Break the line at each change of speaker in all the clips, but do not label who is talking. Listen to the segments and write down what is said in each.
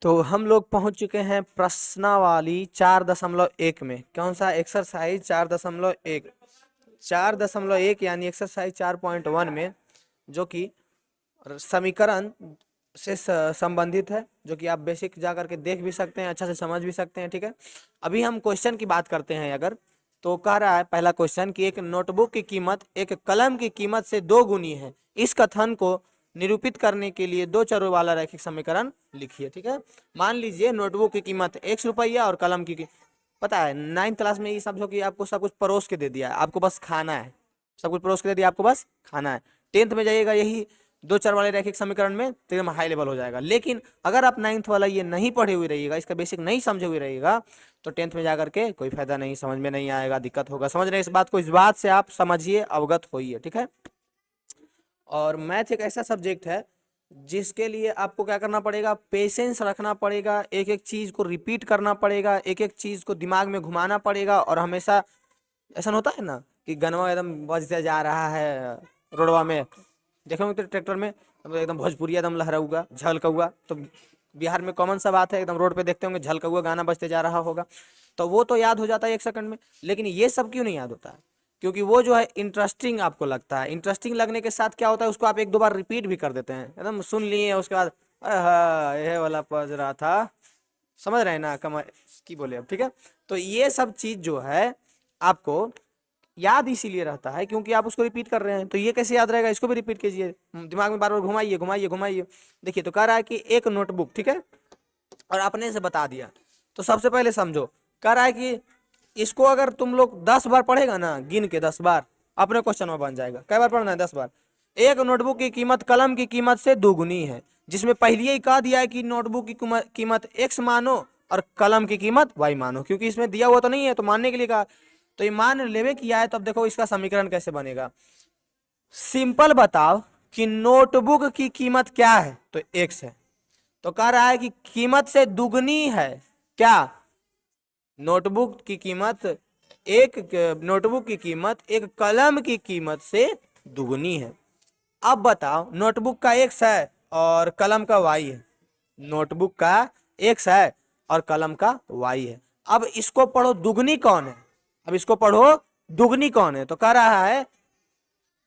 तो हम लोग पहुंच चुके हैं प्रश्नावली 4.1 में। कौन सा? एक्सरसाइज 4.1। 4.1 यानी एक्सरसाइज 4.1 में, जो कि समीकरण से संबंधित है, जो कि आप बेसिक जा करके देख भी सकते हैं, अच्छा से समझ भी सकते हैं। ठीक है, अभी हम क्वेश्चन की बात करते हैं। अगर तो कह रहा है पहला क्वेश्चन कि एक नोटबुक की कीमत एक कलम की कीमत से 2 गुनी है। इस कथन को निरूपित करने के लिए दो चरों वाला रैखिक समीकरण लिखिए। ठीक है, मान लीजिए नोटबुक की कीमत 1 रुपया और कलम की पता है 9th क्लास में ये समझो कि आपको सब कुछ परोस के दे दिया है, आपको बस खाना है। सब कुछ परोस के दे दिया, आपको बस खाना है। 10th में जाइएगा यही दो चर वाले रैखिक समीकरण में तो एकदम हाई लेवल हो जाएगा। लेकिन अगर आप 9th वाला ये नहीं पढ़े हुए रहिएगा, इसका बेसिक नहीं समझे हुए रहिएगा, तो 10th में जाकर के कोई फायदा नहीं, समझ में नहीं आएगा, दिक्कत होगा। समझ रहे हैं इस बात को? इस बात से आप समझिए, अवगत होइए। ठीक है, और मैथ एक ऐसा सब्जेक्ट है जिसके लिए आपको क्या करना पड़ेगा, पेशेंस रखना पड़ेगा, एक एक चीज को रिपीट करना पड़ेगा, एक एक चीज को दिमाग में घुमाना पड़ेगा। और हमेशा ऐसा होता है ना कि गनवा एकदम बजते जा रहा है रोडवा में, देखोगे तो ट्रैक्टर में एकदम भोजपुरी एकदम लहराऊगा झलकऊगा, तो बिहार में कॉमन सा बात है, एकदम रोड पे देखते होंगे झलकऊगा गाना बजते जा रहा होगा, तो वो तो याद हो जाता है 1 सेकंड में। लेकिन ये सब क्यों नहीं याद होता है? क्योंकि वो जो है इंटरेस्टिंग आपको लगता है। इंटरेस्टिंग लगने के साथ क्या होता है, उसको आप 1-2 बार रिपीट भी कर देते हैं, एकदम सुन लिए, उसके बाद यह वाला बज रहा था। समझ रहे हैं ना कम की बोले अब? ठीक है, तो ये सब चीज जो है आपको याद इसीलिए रहता है क्योंकि आप उसको रिपीट कर रहे हैं। तो ये कैसे याद रहेगा? इसको भी रिपीट कीजिए, दिमाग में बार बार घुमाइए घुमाइए घुमाइए। देखिए, तो कह रहा है कि एक नोटबुक, ठीक है, और आपने से बता दिया। तो सबसे पहले समझो, कह रहा है कि इसको अगर तुम लोग 10 बार पढ़ेगा ना, गिन के 10 बार, अपने क्वेश्चन में बन जाएगा। कई बार पढ़ना है? 10 बार। एक नोटबुक की कीमत कलम की कीमत से दोगुनी है, जिसमें पहले ही कह दिया है कि नोटबुक की कीमत x मानो और कलम की कीमत y मानो, क्योंकि इसमें दिया हुआ तो नहीं है, तो मानने के लिए कहा। तो ये मान लेवे किया है, तब देखो इसका समीकरण कैसे बनेगा। सिंपल बताओ कि नोटबुक की कीमत क्या है, तो x है। तो कह रहा है कि कीमत से दुगनी है क्या? नोटबुक की कीमत एक नोटबुक की कीमत एक कलम की कीमत से दुगनी है। अब बताओ, नोटबुक का x है और कलम का y है। नोटबुक का x है और कलम का y है। अब इसको पढ़ो, दुगनी कौन है? अब इसको पढ़ो, दुगनी कौन है? तो कह रहा है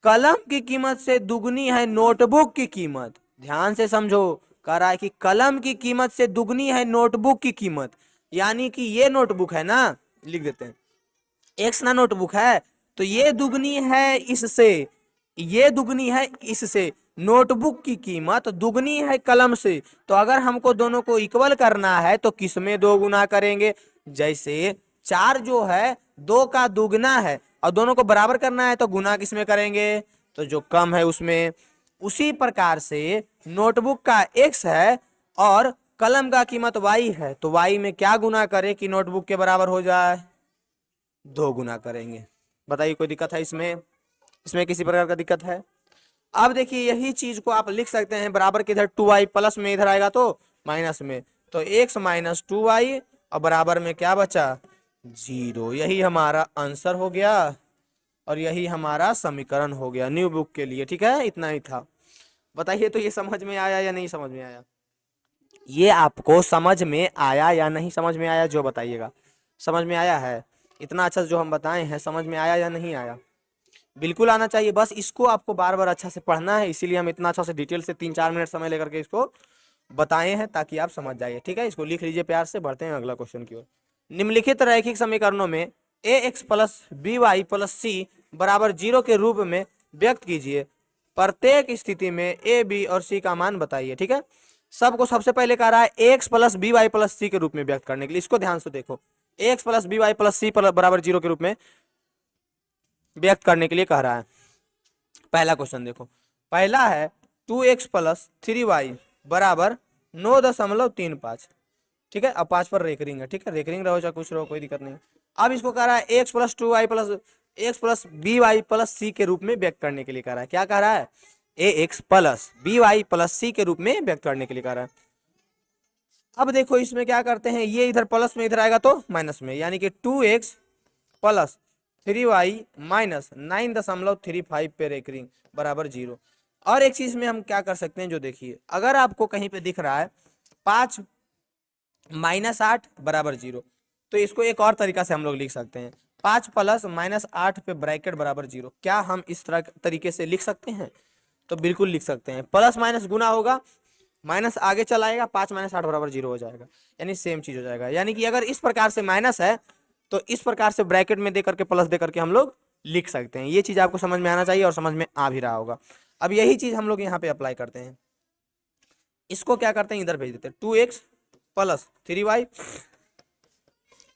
कलम की कीमत से दुगनी है नोटबुक की कीमत। ध्यान से समझो, कह रहा है कि कलम की कीमत से दुगनी है नोटबुक की कीमत। यानी कि ये नोटबुक है ना, लिख देते हैं, एक्स ना नोटबुक है, तो ये दुगनी है इससे, ये दुगनी है इससे। नोटबुक की कीमत दुगनी है कलम से, तो अगर हमको दोनों को इक्वल करना है तो किसमें 2 गुना करेंगे? जैसे 4 जो है 2 का दुगना है और दोनों को बराबर करना है, तो गुना किसमें करेंगे? तो जो कम है उसमें। उसी प्रकार से नोटबुक का x है और कलम का कीमत y है, तो y में क्या गुना करे कि नोटबुक के बराबर हो जाए? 2 गुना करेंगे। बताइए, कोई दिक्कत है इसमें? इसमें किसी प्रकार का दिक्कत है? अब देखिए, यही चीज को आप लिख सकते हैं बराबर के इधर 2y प्लस में, इधर आएगा तो माइनस में, तो x माइनस 2y और बराबर में क्या बचा? 0। यही हमारा आंसर हो गया और यही हमारा समीकरण हो गया न्यू बुक के लिए। ठीक है, इतना ही था। बताइए, तो ये समझ में आया या नहीं समझ में आया? ये आपको समझ में आया या नहीं समझ में आया, जो बताइएगा। समझ में आया है? इतना अच्छा जो हम बताए हैं, समझ में आया या नहीं आया? बिल्कुल आना चाहिए, बस इसको आपको बार बार अच्छा से पढ़ना है, इसीलिए हम इतना अच्छा से डिटेल से 3-4 मिनट समय लेकर के इसको बताए हैं, ताकि आप समझ जाइए। ठीक है, इसको लिख लीजिए प्यार से, बढ़ते हैं अगला क्वेश्चन की ओर। निम्नलिखित रैखिक समीकरणों में A X plus B Y plus C बराबर 0 के रूप में व्यक्त कीजिए। प्रत्येक स्थिति में ए बी और सी का मान बताइए। ठीक है, सबको सबसे पहले कह रहा है A X plus B Y plus C के रूप में व्यक्त करने के लिए। इसको ध्यान से देखो, A X plus B Y plus C बराबर 0 के रूप में व्यक्त करने के लिए कह रहा है। पहला क्वेश्चन देखो, पहला है 2x प्लस 3y बराबर 9.35। ठीक है, अब 5 पर रेकरिंग है। ठीक है, रेकरिंग रहो चाहे कुछ रहो, कोई दिक्कत नहीं। अब इसको कह रहा है X plus 2y plus X plus B Y plus C के रूप में व्यक्त करने के लिए कह रहा है। क्या कह रहा है? A X plus B Y plus C के रूप में व्यक्त करने के लिए कह रहा है। अब देखो, इसमें क्या करते हैं, ये इधर प्लस में, इधर आएगा तो माइनस में, यानी कि 2x प्लस 3y माइनस 9.35 पे रेकरिंग बराबर 0। और एक चीज में हम क्या कर सकते हैं, जो देखिए, अगर आपको कहीं पे दिख रहा है 5 -8 बराबर 0। तो इसको एक और तरीका से हम लोग लिख सकते हैं, 5 प्लस -8 पे ब्रैकेट बराबर 0। क्या हम इस तरह तरीके से लिख सकते हैं? तो बिल्कुल लिख सकते हैं। प्लस माइनस गुना होगा, माइनस आगे चला आएगा, 5 - 8 बराबर 0 हो जाएगा, यानी सेम चीज हो जाएगा। यानी कि अगर इस प्रकार से माइनस है तो इस प्रकार से ब्रैकेट में दे करके प्लस दे करके हम लोग लिख सकते हैं। ये चीज आपको समझ में आना चाहिए और समझ में आ भी रहा होगा। अब यही चीज हम लोग यहाँ पे अप्लाई करते हैं। इसको क्या करते हैं, इधर भेज देते हैं, 2x प्लस 3y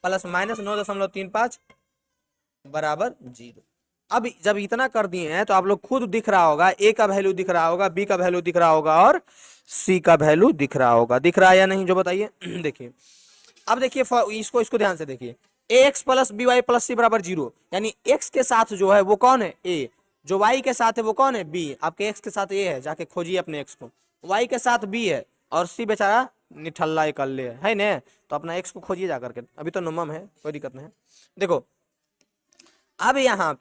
प्लस -9.35 बराबर 0। अब जब इतना कर दिए हैं तो आप लोग खुद दिख रहा होगा, ए का वैल्यू दिख रहा होगा, बी का वैल्यू दिख रहा होगा और सी का वैल्यू दिख रहा होगा। दिख रहा है या नहीं जो बताइए। देखिए, अब देखिए इसको इसको ध्यान से देखिए, A X plus B Y plus C बराबर 0, यानी एक्स के साथ जो है वो कौन है, ए। जो वाई के साथ है वो कौन है, बी। आपके एक्स के साथ ए है, जाके खोजिए अपने एक्स को। वाई के साथ बी है और सी बेचारा निठल्ला इकल्ले है ने, तो अपना एक्स को खोजिए जा करके। अभी तो नमम है, कोई दिक्कत नहीं है। देखो अब यहाँ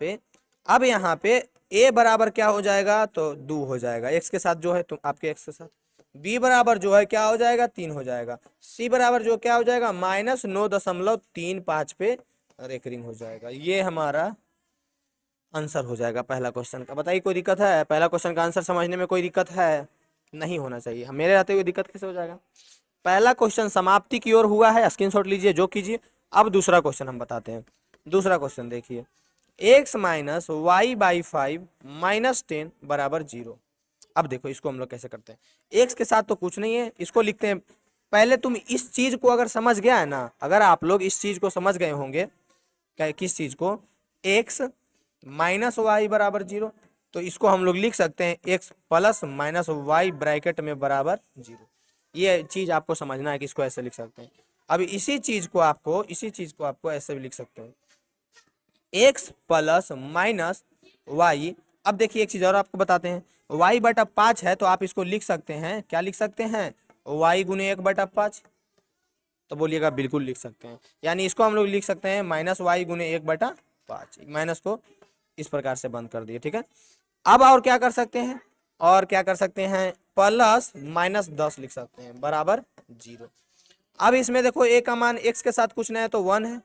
पे ए बराबर क्या हो जाएगा, तो 2 हो जाएगा एक्स के साथ जो है, तुम आपके एक्स के साथ। बी बराबर जो है क्या हो जाएगा, 3 हो जाएगा। सी बराबर जो क्या हो जाएगा, -9.35 पे रेकरिंग हो जाएगा। ये हमारा आंसर हो जाएगा पहला क्वेश्चन का। बताइए कोई दिक्कत है? पहला क्वेश्चन का आंसर समझने में कोई दिक्कत है? नहीं होना चाहिए। मेरे रहते हुए दिक्कत कैसे हो जाएगा? पहला क्वेश्चन समाप्ति की ओर हुआ है, स्क्रीनशॉट लीजिए जो कीजिए। अब दूसरा क्वेश्चन हम बताते हैं। दूसरा क्वेश्चन देखिए, x माइनस वाई बाई 5 -10 बराबर 0। अब देखो इसको हम लोग कैसे करते हैं। x के साथ तो कुछ नहीं है, इसको लिखते हैं। पहले तुम इस चीज को अगर समझ गया है ना, अगर आप लोग इस चीज को समझ गए होंगे, क्या किस चीज को, x माइनस वाई बराबर 0, तो इसको हम लोग लिख सकते हैं x plus minus y bracket में बराबर 0। ये चीज आपको समझना है कि इसको ऐसे लिख सकते हैं। अब इसी चीज को आपको ऐसे भी लिख सकते हैं, x प्लस माइनस वाई। अब देखिए एक चीज और आपको बताते हैं, y बटा 5 है तो आप इसको लिख सकते हैं, क्या लिख सकते हैं, y गुने 1/5। तो बोलिएगा बिल्कुल लिख सकते हैं। यानी इसको हम लोग लिख सकते हैं -y गुने 1/5। माइनस को इस प्रकार से बंद कर दिए, ठीक है। अब और क्या कर सकते हैं, और क्या कर सकते हैं, प्लस -10 लिख सकते हैं बराबर 0। अब इसमें देखो a का मान x के साथ कुछ नहीं है तो 1 है,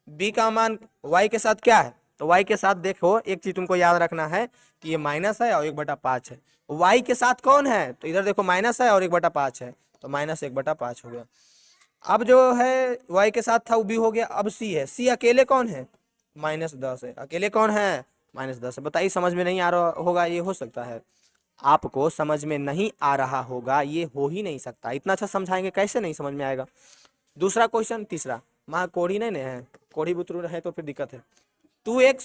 b का मान y के साथ क्या है, तो y के साथ देखो एक चीज तुमको याद रखना है कि ये माइनस है और 1/5 है। y के साथ कौन है, तो इधर देखो माइनस है और 1/5 है, तो -1/5 हो गया। अब जो है y के साथ था वो भी हो गया। अब c है, c अकेले कौन है, -10 है। अकेले कौन है, -10 है। बताइए समझ में नहीं आ रहा होगा, ये हो सकता है आपको समझ में नहीं आ रहा होगा, ये हो ही नहीं सकता। इतना अच्छा समझाएंगे कैसे नहीं समझ में आएगा। दूसरा क्वेश्चन, तीसरा, वहाँ कोढ़ी नहीं है, कोढ़ी बुतरू है तो फिर दिक्कत है। 2x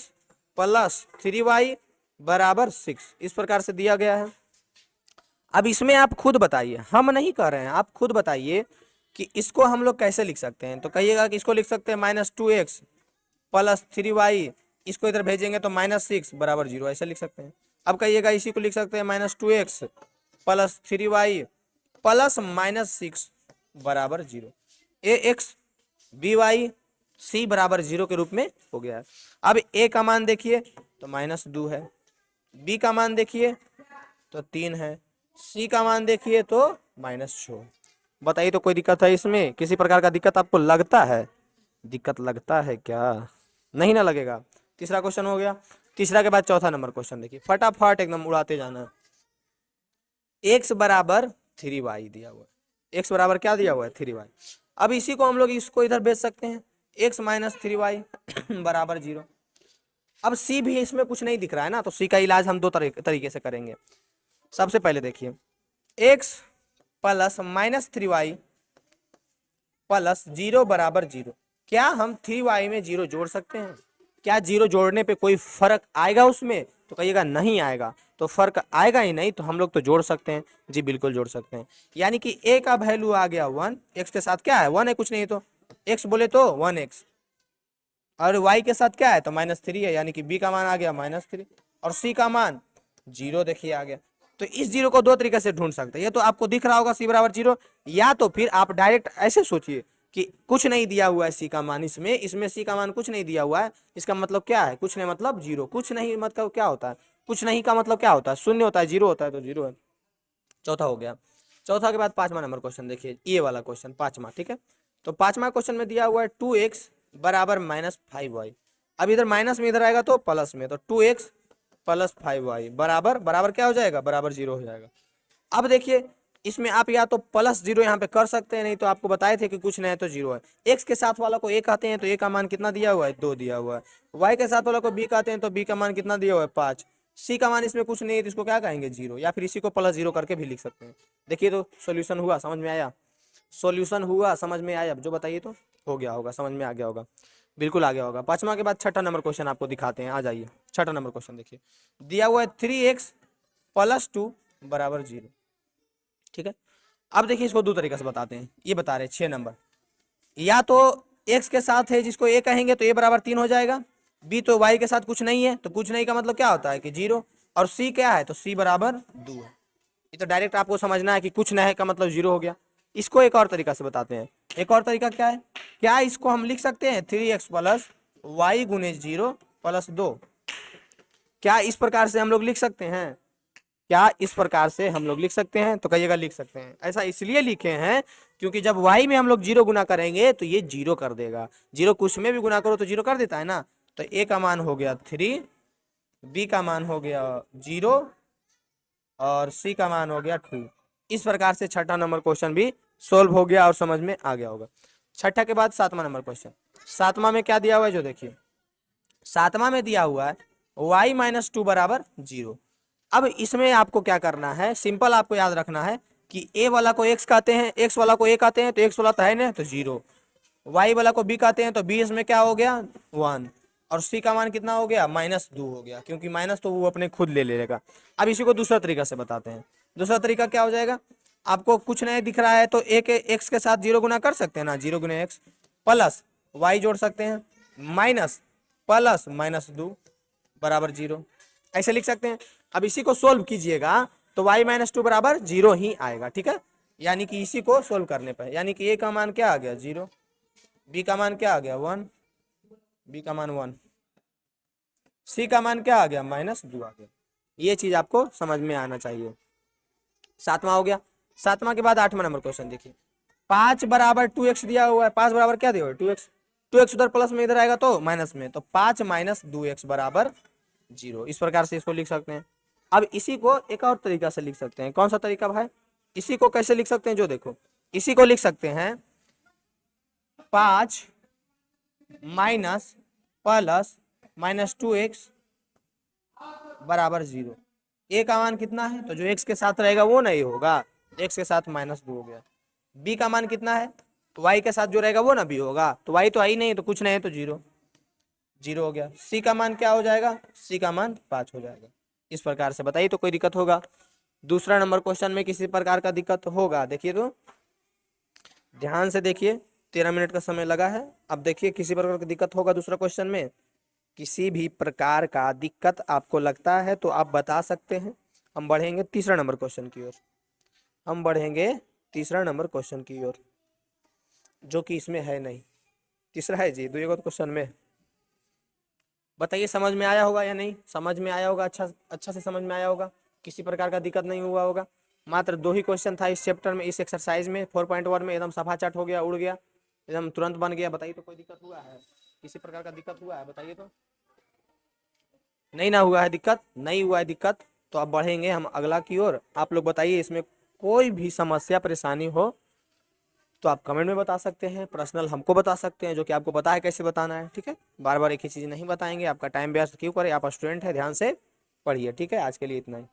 प्लस 3y बराबर 6 इस प्रकार से दिया गया है। अब इसमें आप खुद बताइए, हम नहीं कह रहे हैं, आप खुद बताइए कि इसको हम लोग कैसे लिख सकते हैं। तो कहिएगा कि इसको लिख सकते हैं -2x प्लस 3y, इसको इधर भेजेंगे तो -6 बराबर 0 ऐसे लिख सकते हैं। अब कहिएगा इसी को लिख सकते हैं -2x प्लस 3y प्लस -6 बराबर 0। ax by c बराबर 0 के रूप में हो गया है। अब a का मान देखिए तो -2 है, b का मान देखिए तो 3 है, c का मान देखिए तो -6। बताइए तो कोई दिक्कत है इसमें, किसी प्रकार का दिक्कत आपको लगता है? दिक्कत लगता है क्या? नहीं ना लगेगा। तीसरा क्वेश्चन हो गया। तीसरा के बाद चौथा नंबर क्वेश्चन देखिए, फटाफट एकदम उड़ाते जाना। x बराबर 3y दिया हुआ है, x बराबर क्या दिया हुआ है, 3y। अब इसी को हम लोग इसको इधर भेज सकते हैं, x माइनस 3y बराबर 0। अब c भी इसमें कुछ नहीं दिख रहा है ना, तो c का इलाज हम दो तरीके से करेंगे। सबसे पहले देखिए, x प्लस -3y प्लस 0 बराबर 0। क्या हम 3y में 0 जोड़ सकते हैं? क्या 0 जोड़ने पे कोई फर्क आएगा उसमें? तो कहिएगा नहीं आएगा। तो फर्क आएगा ही नहीं तो हम लोग तो जोड़ सकते हैं। जी बिल्कुल जोड़ सकते हैं। यानी कि a का वैल्यू आ गया 1, x के साथ क्या है, 1 है, कुछ नहीं तो x बोले तो 1x, और y के साथ क्या है तो -3 है, यानी कि b का मान आ गया -3 और c का मान 0 देखिए आ गया। तो इस 0 को दो तरीके से ढूंढ सकते हैं। ये तो आपको दिख रहा होगा c बराबर 0, या तो फिर आप डायरेक्ट ऐसे सोचिए कि कुछ नहीं दिया हुआ है c का मान, इसमें c का मान कुछ नहीं दिया हुआ है। इसका मतलब क्या है, कुछ नहीं मतलब 0। कुछ नहीं मतलब क्या होता है, कुछ नहीं का मतलब क्या होता है, शून्य होता है, 0 होता है तो 0 है। चौथा हो गया। चौथा के बाद पांचवा नंबर क्वेश्चन देखिए, ये वाला क्वेश्चन पांचवा, ठीक है। तो पांचवा क्वेश्चन में दिया हुआ है 2x बराबर -5y। अब इधर माइनस में इधर आएगा तो प्लस में, तो 2x प्लस 5y बराबर बराबर क्या हो जाएगा, बराबर 0 हो जाएगा। अब देखिए इसमें आप या तो प्लस 0 यहाँ पे कर सकते हैं, नहीं तो आपको बताए थे कि कुछ नहीं है तो 0 है। x के साथ वाला को a कहते हैं तो a का मान कितना दिया हुआ है, 2 दिया हुआ है। y के साथ वाला को b कहते हैं तो b का मान कितना दिया हुआ है, 5। c का मान इसमें कुछ नहीं है तो इसको क्या कहेंगे, 0, या फिर इसी को +0 करके भी लिख सकते हैं। देखिए तो सोल्यूशन हुआ, समझ में आया, सोल्यूशन हुआ, समझ में आया, जो बताइए तो हो गया होगा, समझ में आ गया होगा, बिल्कुल आ गया होगा। पांचवा के बाद छठा नंबर क्वेश्चन आपको दिखाते हैं, आ जाइए। छठा नंबर क्वेश्चन देखिए, दिया हुआ है 3x + 2 बराबर 0, ठीक है। अब देखिए इसको दो तरीके से बताते हैं, ये बता रहे 6 नंबर, या तो x के साथ है जिसको a कहेंगे तो a बराबर 3 हो जाएगा, b तो y के साथ कुछ नहीं है तो कुछ नहीं का मतलब क्या होता है कि 0, और c क्या है तो c बराबर 2 है। ये तो डायरेक्ट आपको समझना है कि कुछ नहीं का मतलब 0 हो गया। इसको एक और तरीका से बताते हैं, एक और तरीका क्या है, क्या इसको हम लिख सकते हैं 3x + y गुने 0 + 2, क्या इस प्रकार से हम लोग लिख सकते हैं, क्या इस प्रकार से हम लोग लिख सकते हैं, तो कहिएगा लिख सकते हैं। ऐसा इसलिए लिखे हैं क्योंकि जब y में हम लोग 0 गुना करेंगे तो ये 0 कर देगा, 0 कुछ में भी गुना करो तो 0 कर देता है ना। तो a का मान हो गया 3, b का मान हो गया 0 और c का मान हो गया 2। इस प्रकार से छठा नंबर क्वेश्चन भी सोल्व हो गया और समझ में आ गया होगा। छठा के बाद सातवां नंबर क्वेश्चन, सातवां में क्या दिया हुआ है, जो देखिए सातवां में दिया हुआ है y - 2 बराबर 0। अब इसमें आपको क्या करना है, सिंपल आपको याद रखना है कि a वाला को x कहते हैं, x वाला को a कहते हैं तो x वाला तो है ना तो 0, y वाला को b कहते हैं तो b इसमें क्या हो गया 1, और c का मान कितना हो गया -2 हो गया, क्योंकि माइनस तो वो अपने खुद ले लेगा। अब इसी को दूसरा तरीका से बताते हैं, दूसरा तरीका क्या हो जाएगा, आपको कुछ नहीं दिख रहा है तो a के x के साथ 0 गुना कर सकते हैं ना, 0 गुना x प्लस y जोड़ सकते हैं माइनस प्लस -2 बराबर 0, ऐसे लिख सकते हैं। अब इसी को सोल्व कीजिएगा तो y - 2 बराबर 0 ही आएगा, ठीक है। यानी कि इसी को सोल्व करने पर, यानी कि a का मान क्या आ गया 0, b का मान क्या आ गया 1, b का मान 1, c का मान क्या आ गया -2 आ गया। ये चीज आपको समझ में आना चाहिए। सातवां हो गया। सातवां के बाद आठवां नंबर क्वेश्चन देखिए, 5 बराबर 2x दिया हुआ है, 5 बराबर क्या दिया हुआ है 2x, 2x उधर प्लस में इधर आएगा तो माइनस में, तो 5 - 2x बराबर 0, इस प्रकार से इसको लिख सकते हैं। अब इसी को एक और तरीका से लिख सकते हैं, कौन सा तरीका भाई, इसी को कैसे लिख सकते हैं, जो देखो इसी को लिख सकते हैं 5 माइनस प्लस -2x बराबर 0। a का मान कितना है तो जो x के साथ रहेगा वो नहीं होगा, x के साथ -2 हो गया। b का मान कितना है तो y के साथ जो रहेगा वो ना भी होगा, तो y तो आई नहीं तो कुछ नहीं है तो 0, 0 हो गया। c का मान क्या हो जाएगा, c का मान 5 हो जाएगा। इस प्रकार से बताइए तो कोई दिक्कत होगा। दूसरा नंबर क्वेश्चन में किसी प्रकार का दिक्कत होगा, देखिए तो ध्यान से देखिए, 13 मिनट का समय लगा है। अब देखिए किसी प्रकार की दिक्कत होगा दूसरा क्वेश्चन में, किसी भी प्रकार का दिक्कत आपको लगता है तो आप बता सकते हैं। हम बढ़ेंगे तीसरा नंबर क्वेश्चन की ओर, हम बढ़ेंगे तीसरा नंबर क्वेश्चन की ओर, जो कि इसमें है नहीं, तीसरा है जी, दो क्वेश्चन में। बताइए समझ में आया होगा या नहीं, समझ में आया होगा, अच्छा से समझ में आया होगा, किसी प्रकार का दिक्कत नहीं हुआ होगा। मात्र 2 ही क्वेश्चन था इस चैप्टर में, इस एक्सरसाइज में 4.1 में, एकदम सफा चट हो गया, उड़ गया, एकदम तुरंत बन गया। बताइए तो कोई दिक्कत हुआ है, किसी प्रकार का दिक्कत हुआ है, बताइए तो। नहीं ना हुआ है दिक्कत, नहीं हुआ है दिक्कत, तो अब बढ़ेंगे हम अगला की ओर। आप लोग बताइए इसमें कोई भी समस्या परेशानी हो तो आप कमेंट में बता सकते हैं, पर्सनल हमको बता सकते हैं, जो कि आपको पता है कैसे बताना है, ठीक है। बार बार एक ही चीज़ नहीं बताएंगे, आपका टाइम वेस्ट क्यों करें, आप स्टूडेंट है, ध्यान से पढ़िए, ठीक है। आज के लिए इतना ही।